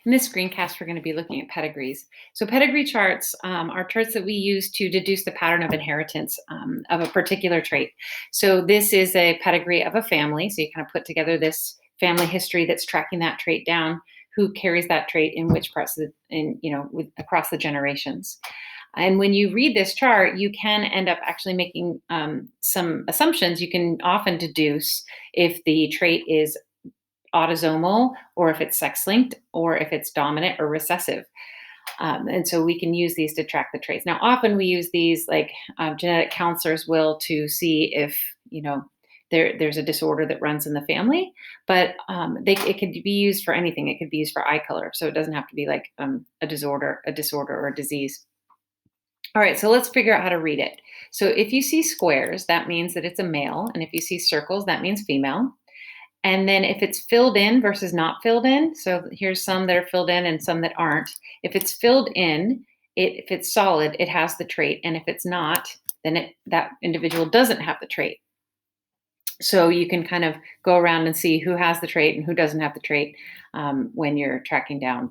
In this screencast, we're going to be looking at pedigrees. So pedigree charts are charts that we use to deduce the pattern of inheritance of a particular trait. So this is a pedigree of a family. So you kind of put together this family history that's tracking that trait down, who carries that trait in which parts of across the generations. And when you read this chart, you can end up actually making some assumptions. You can often deduce if the trait is autosomal, or if it's sex-linked, or if it's dominant or recessive. And so we can use these to track the traits. Now, often we use these, like genetic counselors will, to see if there's a disorder that runs in the family. But it could be used for anything. It could be used for eye color, so it doesn't have to be like a disorder or a disease. All right, so let's figure out how to read it. So if you see squares, that means that it's a male, and if you see circles, that means female. And then if it's filled in versus not filled in, so here's some that are filled in and some that aren't. If it's filled in, if it's solid, it has the trait. And if it's not, then that individual doesn't have the trait. So you can kind of go around and see who has the trait and who doesn't have the trait when you're tracking down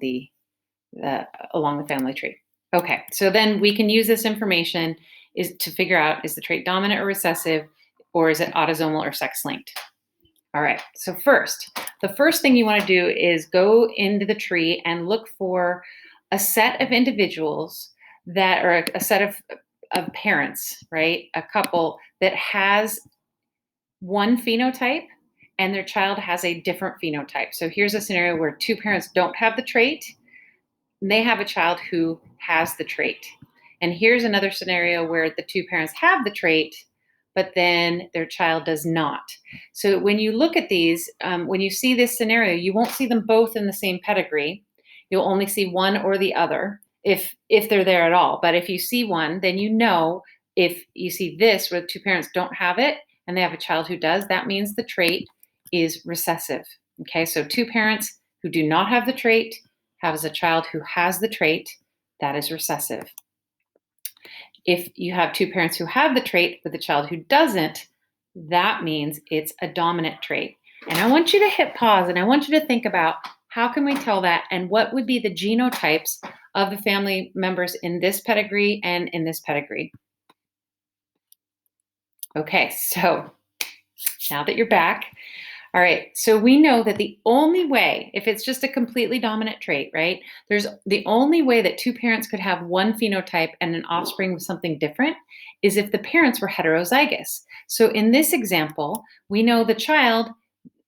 along the family tree. Okay, so then we can use this information to figure out, is the trait dominant or recessive, or is it autosomal or sex-linked? All right, so the first thing you want to do is go into the tree and look for a set of individuals that are a set of parents, right? A couple that has one phenotype and their child has a different phenotype. So here's a scenario where two parents don't have the trait, and they have a child who has the trait. And here's another scenario where the two parents have the trait, but then their child does not. So when you look at these, when you see this scenario, you won't see them both in the same pedigree. You'll only see one or the other, if they're there at all. But if you see one, then if you see this where two parents don't have it and they have a child who does, that means the trait is recessive. Okay, so two parents who do not have the trait has a child who has the trait, that is recessive. If you have two parents who have the trait with a child who doesn't, that means it's a dominant trait. And I want you to hit pause and I want you to think about, how can we tell that, and what would be the genotypes of the family members in this pedigree and in this pedigree? Okay, so now that you're back, all right, so we know that the only way, if it's just a completely dominant trait, right? There's the only way that two parents could have one phenotype and an offspring with something different is if the parents were heterozygous. So in this example, we know the child,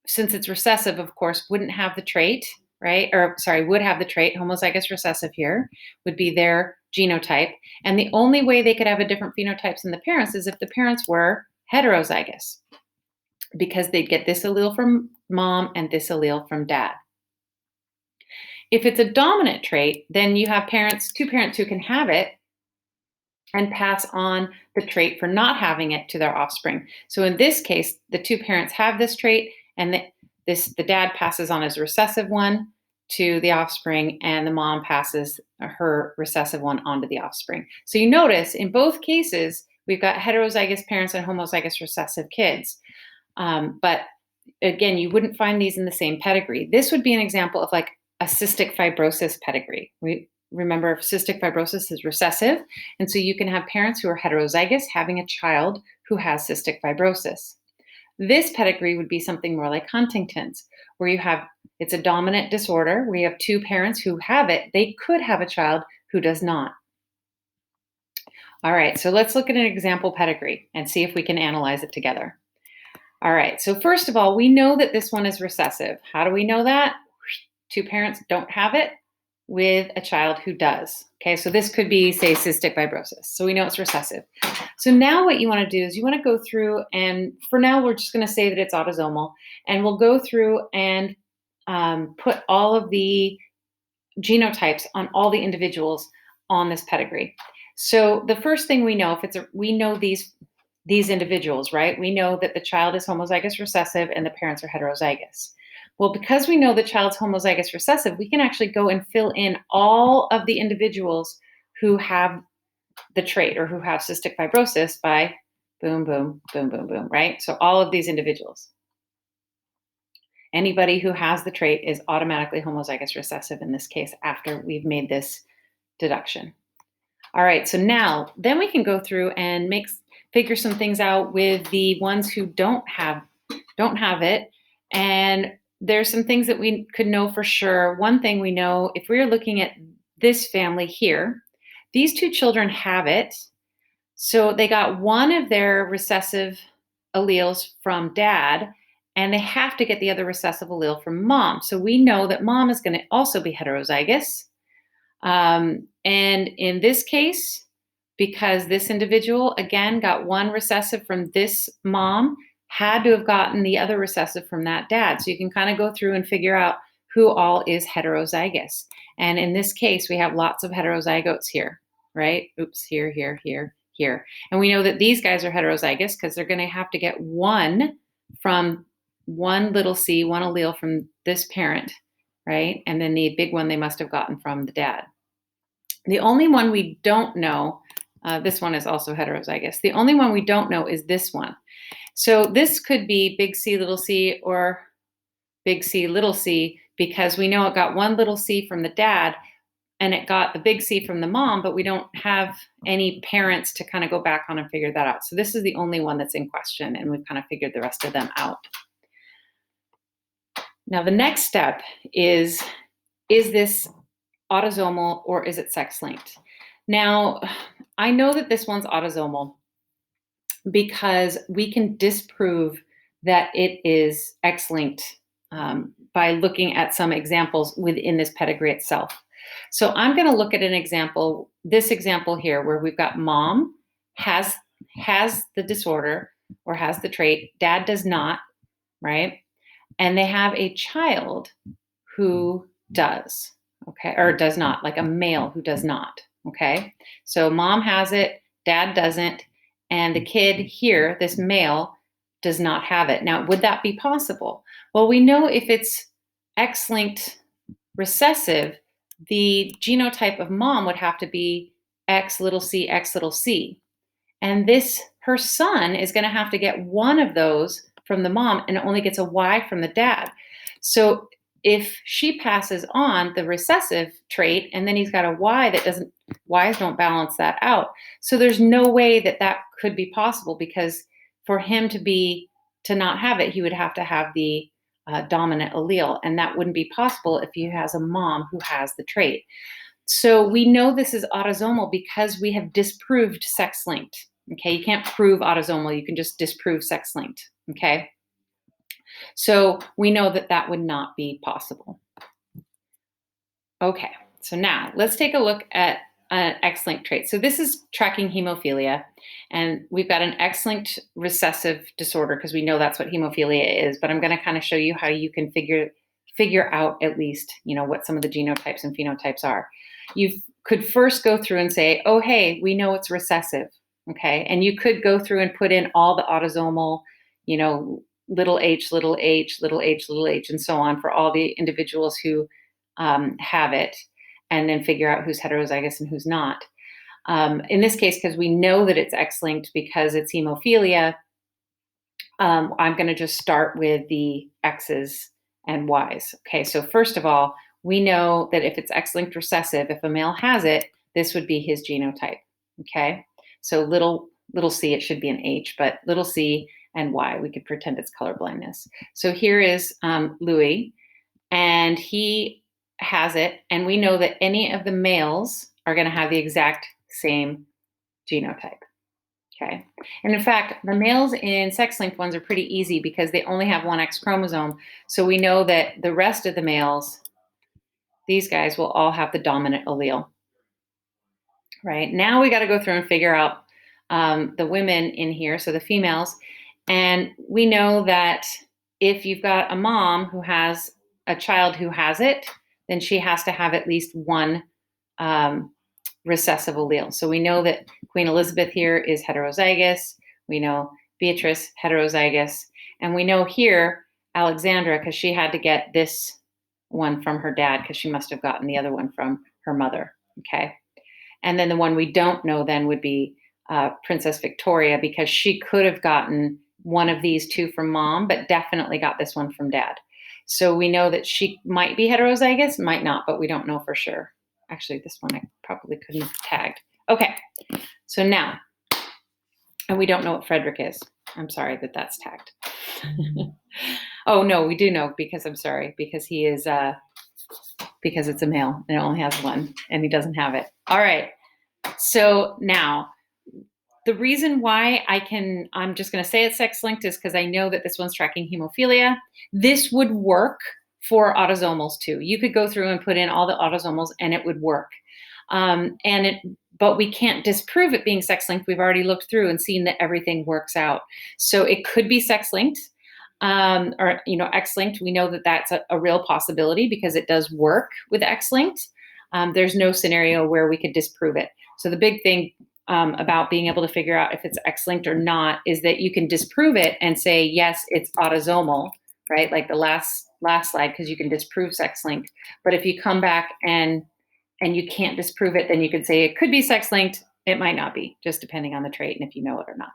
since it's recessive, of course, wouldn't have the trait, right? Or sorry, would have the trait. Homozygous recessive here would be their genotype. And the only way they could have a different phenotypes than the parents is if the parents were heterozygous, because they'd get this allele from mom and this allele from dad. If it's a dominant trait, then you have two parents who can have it and pass on the trait for not having it to their offspring. So in this case, the two parents have this trait, and the dad passes on his recessive one to the offspring, and the mom passes her recessive one onto the offspring. So you notice in both cases, we've got heterozygous parents and homozygous recessive kids. But again, you wouldn't find these in the same pedigree. This would be an example of like a cystic fibrosis pedigree. We remember cystic fibrosis is recessive. And so you can have parents who are heterozygous having a child who has cystic fibrosis. This pedigree would be something more like Huntington's, where it's a dominant disorder where you have two parents who have it. They could have a child who does not. All right, so let's look at an example pedigree and see if we can analyze it together. All right, so first of all, we know that this one is recessive. How do we know that? Two parents don't have it with a child who does. Okay, so this could be, say, cystic fibrosis. So we know it's recessive. So now what you want to do is you want to go through, and for now we're just going to say that it's autosomal, and we'll go through and put all of the genotypes on all the individuals on this pedigree. So the first thing we know, we know these individuals, right? We know that the child is homozygous recessive and the parents are heterozygous. Well, because we know the child's homozygous recessive, we can actually go and fill in all of the individuals who have the trait or who have cystic fibrosis by boom, boom, boom, boom, boom, right? So all of these individuals. Anybody who has the trait is automatically homozygous recessive in this case after we've made this deduction. All right, so now then we can go through and figure some things out with the ones who don't have it. And there's some things that we could know for sure. One thing we know, if we're looking at this family here, these two children have it. So they got one of their recessive alleles from dad, and they have to get the other recessive allele from mom. So we know that mom is going to also be heterozygous. And in this case, because this individual, again, got one recessive from this mom, had to have gotten the other recessive from that dad. So you can kind of go through and figure out who all is heterozygous. And in this case, we have lots of heterozygotes here, right? Oops, here, here, here, here. And we know that these guys are heterozygous because they're going to have to get one from one little c, one allele from this parent, right? And then the big one they must have gotten from the dad. The only one we don't know, this one is also heterozygous. The only one we don't know is this one. So this could be big C, little c, or big C, little c, because we know it got one little c from the dad and it got the big C from the mom, but we don't have any parents to kind of go back on and figure that out. So this is the only one that's in question, and we've kind of figured the rest of them out. Now, the next step is this autosomal or is it sex-linked? Now, I know that this one's autosomal because we can disprove that it is X-linked by looking at some examples within this pedigree itself. So I'm going to look at an example, this example here, where we've got mom has the disorder or has the trait, dad does not, right? And they have a child who does, okay, or does not, like a male who does not, okay? So mom has it, dad doesn't, and the kid here, this male, does not have it. Now, would that be possible? Well, we know if it's X-linked recessive, the genotype of mom would have to be X little c, X little c. And her son is going to have to get one of those from the mom and only gets a Y from the dad. So if she passes on the recessive trait and then he's got a Y Ys don't balance that out. So there's no way that could be possible, because for him to not have it, he would have to have the dominant allele, and that wouldn't be possible if he has a mom who has the trait. So we know this is autosomal because we have disproved sex-linked. Okay, you can't prove autosomal, you can just disprove sex-linked. Okay, so we know that would not be possible. Okay, so now let's take a look at an X-linked trait. So this is tracking hemophilia, and we've got an X-linked recessive disorder because we know that's what hemophilia is, but I'm going to kind of show you how you can figure out at least, what some of the genotypes and phenotypes are. You could first go through and say, oh, hey, we know it's recessive, okay? And you could go through and put in all the autosomal, little h, little h, little h, little h, and so on for all the individuals who have it, and then figure out who's heterozygous and who's not. In this case, because we know that it's X-linked because it's hemophilia, I'm going to just start with the X's and Y's. Okay, so first of all, we know that if it's X-linked recessive, if a male has it, this would be his genotype. Okay, so little c, it should be an H, but little c and Y, we could pretend it's color blindness. So here is Louis, and he has it, and we know that any of the males are going to have the exact same genotype. Okay, and in fact, the males in sex-linked ones are pretty easy because they only have one X chromosome. So we know that the rest of the males, these guys, will all have the dominant allele. Right, now we got to go through and figure out the women in here, so the females, and we know that if you've got a mom who has a child who has it, then she has to have at least one recessive allele. So we know that Queen Elizabeth here is heterozygous. We know Beatrice, heterozygous. And we know here Alexandra, because she had to get this one from her dad because she must have gotten the other one from her mother. Okay. And then the one we don't know then would be Princess Victoria, because she could have gotten one of these two from mom, but definitely got this one from dad. So we know that she might be heterozygous, might not, but we don't know for sure. Actually, this one I probably couldn't have tagged. Okay, so now, and we don't know what Frederick is. I'm sorry that that's tagged. Oh no, we do know because I'm sorry, because he is, because it's a male and it only has one and he doesn't have it. All right, so now, the reason why I'm just going to say it's sex-linked is because I know that this one's tracking hemophilia. This would work for autosomals too. You could go through and put in all the autosomals and it would work. But we can't disprove it being sex-linked. We've already looked through and seen that everything works out. So it could be sex-linked, or X-linked. We know that that's a real possibility because it does work with X-linked. There's no scenario where we could disprove it. So the big thing about being able to figure out if it's X-linked or not is that you can disprove it and say, yes, it's autosomal, right? Like the last slide, because you can disprove sex-linked. But if you come back and you can't disprove it, then you can say it could be sex-linked. It might not be, just depending on the trait and if you know it or not.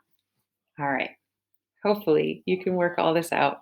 All right. Hopefully you can work all this out.